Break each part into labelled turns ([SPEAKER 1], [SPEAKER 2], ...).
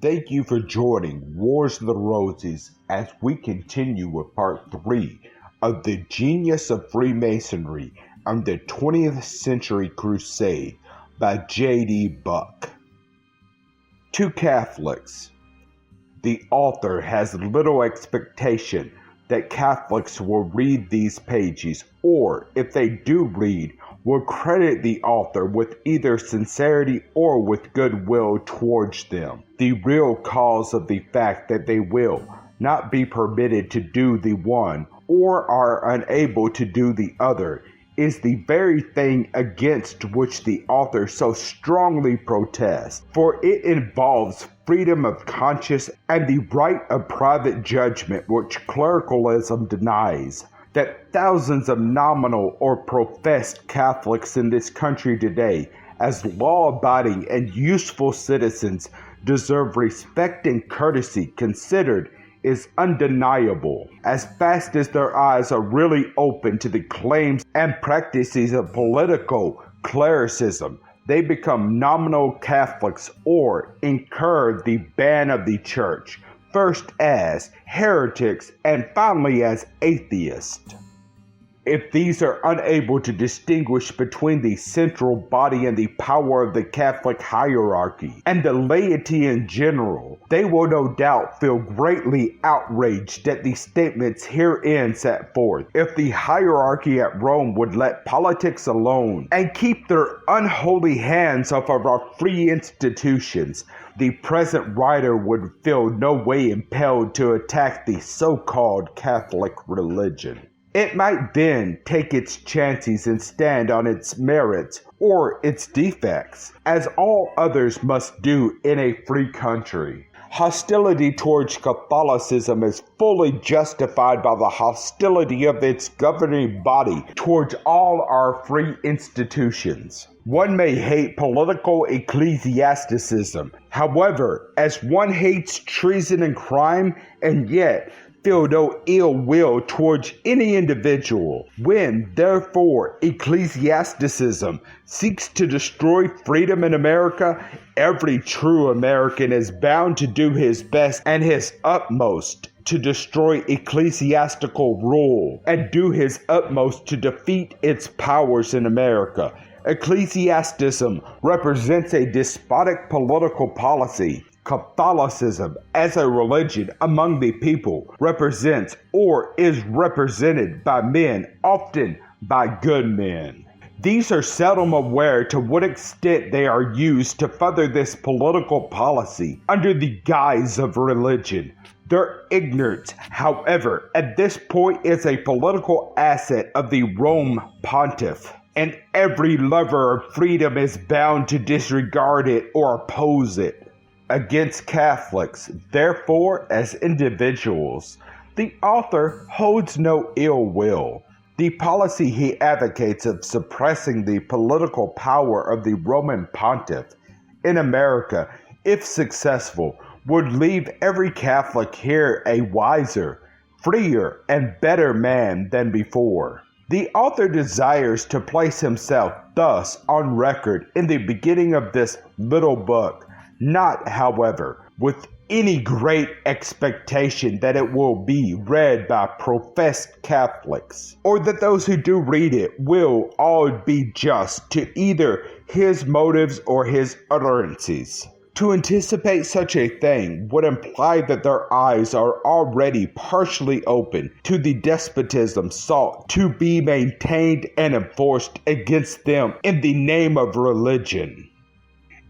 [SPEAKER 1] Thank you for joining Wars of the Roses as we continue with part 3 of the Genius of Freemasonry and the 20th Century Crusade by J.D. Buck. To Catholics, the author has little expectation that Catholics will read these pages, or if they do read, will credit the author with either sincerity or with goodwill towards them. The real cause of the fact that they will not be permitted to do the one or are unable to do the other is the very thing against which the author so strongly protests, for it involves freedom of conscience and the right of private judgment, which clericalism denies. That thousands of nominal or professed Catholics in this country today, as law-abiding and useful citizens, deserve respect and courtesy considered is undeniable. As fast as their eyes are really open to the claims and practices of political clericism, they become nominal Catholics or incur the ban of the Church, first as heretics and finally as atheists. If these are unable to distinguish between the central body and the power of the Catholic hierarchy and the laity in general, they will no doubt feel greatly outraged at the statements herein set forth. If the hierarchy at Rome would let politics alone and keep their unholy hands off of our free institutions, the present writer would feel no way impelled to attack the so-called Catholic religion. It might then take its chances and stand on its merits or its defects, as all others must do in a free country. Hostility towards Catholicism is fully justified by the hostility of its governing body towards all our free institutions. One may hate political ecclesiasticism, however, as one hates treason and crime, and yet feel no ill will towards any individual. When, therefore, ecclesiasticism seeks to destroy freedom in America, every true American is bound to do his best and his utmost to destroy ecclesiastical rule and do his utmost to defeat its powers in America. Ecclesiasticism represents a despotic political policy. Catholicism, as a religion among the people, represents or is represented by men, often by good men. These are seldom aware to what extent they are used to further this political policy under the guise of religion. Their ignorance, however, at this point is a political asset of the Roman Pontiff, and every lover of freedom is bound to disregard it or oppose it. Against Catholics, therefore, as individuals, the author holds no ill will. The policy he advocates of suppressing the political power of the Roman Pontiff in America, if successful, would leave every Catholic here a wiser, freer, and better man than before. The author desires to place himself thus on record in the beginning of this little book, not, however, with any great expectation that it will be read by professed Catholics, or that those who do read it will all be just to either his motives or his utterances. To anticipate such a thing would imply that their eyes are already partially open to the despotism sought to be maintained and enforced against them in the name of religion.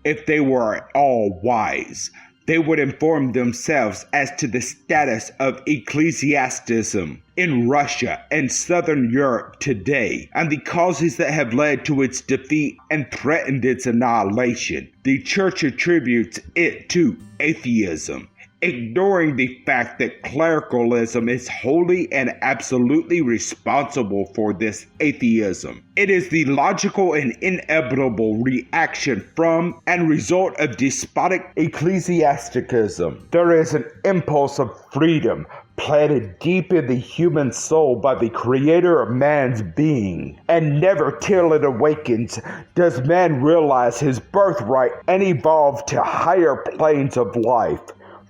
[SPEAKER 1] If they were at all wise, they would inform themselves as to the status of ecclesiasticism in Russia and Southern Europe today, and the causes that have led to its defeat and threatened its annihilation. The Church attributes it to atheism, ignoring the fact that clericalism is wholly and absolutely responsible for this atheism. It is the logical and inevitable reaction from and result of despotic ecclesiasticism. There is an impulse of freedom planted deep in the human soul by the creator of man's being. And never till it awakens does man realize his birthright and evolve to higher planes of life.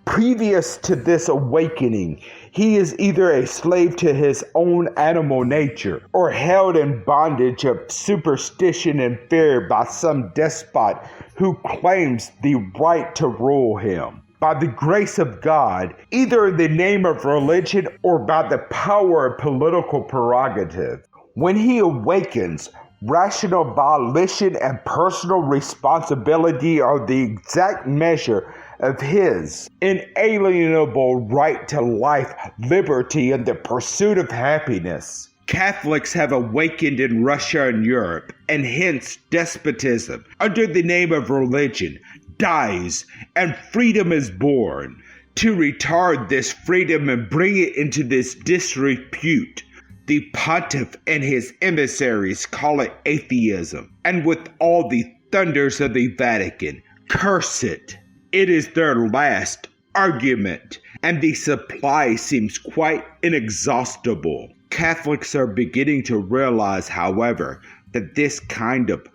[SPEAKER 1] Previous to this awakening, he is either a slave to his own animal nature or held in bondage of superstition and fear by some despot who claims the right to rule him. By the grace of God, either in the name of religion or by the power of political prerogative. When he awakens, rational volition and personal responsibility are the exact measure of his inalienable right to life, liberty, and the pursuit of happiness. Catholics have awakened in Russia and Europe, and hence despotism, under the name of religion, dies, and freedom is born. To retard this freedom and bring it into this disrepute, the Pontiff and his emissaries call it atheism, and with all the thunders of the Vatican, curse it. It is their last argument, and the supply seems quite inexhaustible. Catholics are beginning to realize, however, that this kind of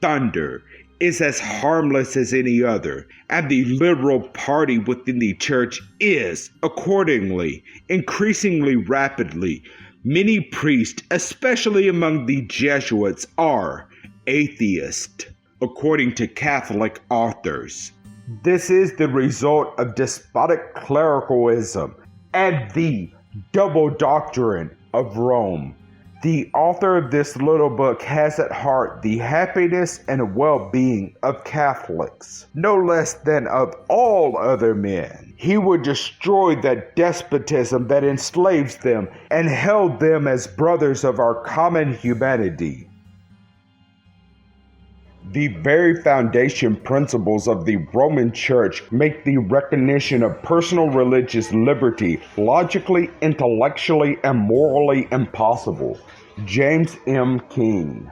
[SPEAKER 1] thunder is as harmless as any other, and the liberal party within the church is, accordingly, increasingly rapidly. Many priests, especially among the Jesuits, are atheist, according to Catholic authors. This is the result of despotic clericalism and the double doctrine of Rome. The author of this little book has at heart the happiness and well-being of Catholics, no less than of all other men. He would destroy that despotism that enslaves them and held them as brothers of our common humanity. The very foundation principles of the Roman Church make the recognition of personal religious liberty logically, intellectually, and morally impossible. James M. King.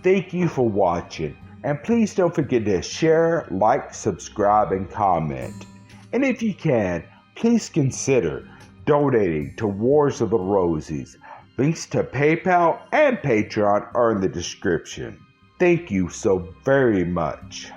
[SPEAKER 1] Thank you for watching, and please don't forget to share, like, subscribe, and comment. And if you can, please consider donating to Wars of the Roses. Links to PayPal and Patreon are in the description. Thank you so very much.